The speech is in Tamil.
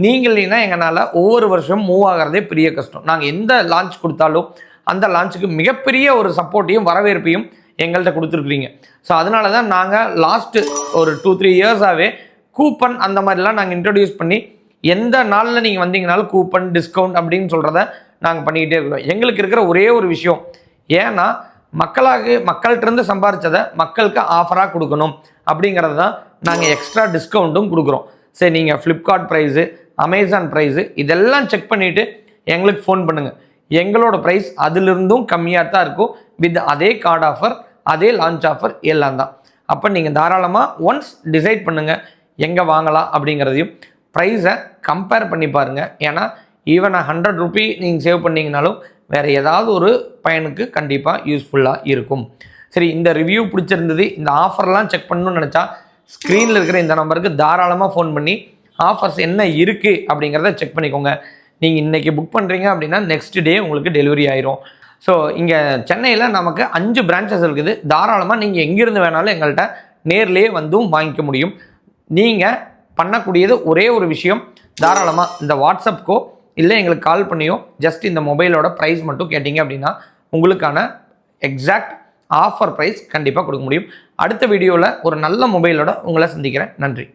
நீங்கள் இல்லைன்னா எங்களால் ஒவ்வொரு வருஷமும் மூவ் ஆகிறதே பெரிய கஷ்டம். நாங்கள் எந்த லான்ச் கொடுத்தாலும் அந்த லான்ச்சுக்கு மிகப்பெரிய ஒரு சப்போர்ட்டையும் வரவேற்பையும் எங்கள்கிட்ட கொடுத்துருக்குறீங்க. ஸோ அதனால தான் நாங்கள் லாஸ்ட்டு ஒரு 2-3 இயர்ஸாகவே கூப்பன் அந்த மாதிரிலாம் நாங்கள் இன்ட்ரடியூஸ் பண்ணி எந்த நாளில் நீங்கள் வந்தீங்கனாலும் கூப்பன் டிஸ்கவுண்ட் அப்படின்னு சொல்கிறத நாங்கள் பண்ணிக்கிட்டே இருக்கிறோம். எங்களுக்கு இருக்கிற ஒரே ஒரு விஷயம், ஏன்னா மக்கள்கிட்டருந்து சம்பாரித்ததை மக்களுக்கு ஆஃபராக கொடுக்கணும் அப்படிங்கிறது தான் நாங்கள் எக்ஸ்ட்ரா டிஸ்கவுண்ட்டும் கொடுக்குறோம். சரி, நீங்கள் ஃப்ளிப்கார்ட் ப்ரைஸு, அமேசான் ப்ரைஸு இதெல்லாம் செக் பண்ணிவிட்டு எங்களுக்கு ஃபோன் பண்ணுங்கள். எங்களோட ப்ரைஸ் அதிலிருந்தும் கம்மியாக தான் இருக்கும். வித் அதே கார்டு ஆஃபர், அதே லான்ச் ஆஃபர் எல்லாம் தான். அப்போ நீங்கள் தாராளமாக ஒன்ஸ் டிசைட் பண்ணுங்கள் எங்கே வாங்கலாம் அப்படிங்கிறதையும் ப்ரைஸை கம்பேர் பண்ணி பாருங்கள். ஏன்னா ஈவன் 100 ரூபி நீங்கள் சேவ் பண்ணிங்கனாலும் வேறு ஏதாவது ஒரு பயனுக்கு கண்டிப்பாக யூஸ்ஃபுல்லாக இருக்கும். சரி, இந்த ரிவ்யூ பிடிச்சிருந்தது, இந்த ஆஃபர்லாம் செக் பண்ணணும்னு நினச்சா ஸ்க்ரீனில் இருக்கிற இந்த நம்பருக்கு தாராளமாக ஃபோன் பண்ணி ஆஃபர்ஸ் என்ன இருக்குது அப்படிங்கிறத செக் பண்ணிக்கோங்க. நீங்கள் இன்றைக்கி புக் பண்ணுறீங்க அப்படின்னா நெக்ஸ்ட் டே உங்களுக்கு டெலிவரி ஆயிரும். ஸோ இங்கே சென்னையில் நமக்கு 5 பிரான்ச்சஸ் இருக்குது. தாராளமாக நீங்கள் எங்கேருந்து வேணாலும் எங்கள்கிட்ட நேர்லேயே வந்தும் வாங்கிக்க முடியும். நீங்கள் பண்ணக்கூடியது ஒரே ஒரு விஷயம், தாராளமாக இந்த வாட்ஸ்அப்க்கோ இல்லை எங்களுக்கு கால் பண்ணியோ ஜஸ்ட் இந்த மொபைலோட ப்ரைஸ் மட்டும் கேட்டிங்க அப்படின்னா உங்களுக்கான எக்ஸாக்ட் ஆஃபர் ப்ரைஸ் கண்டிப்பாக கொடுக்க முடியும். அடுத்த வீடியோவில் ஒரு நல்ல மொபைலோட உங்களை சந்திக்கிறேன். நன்றி.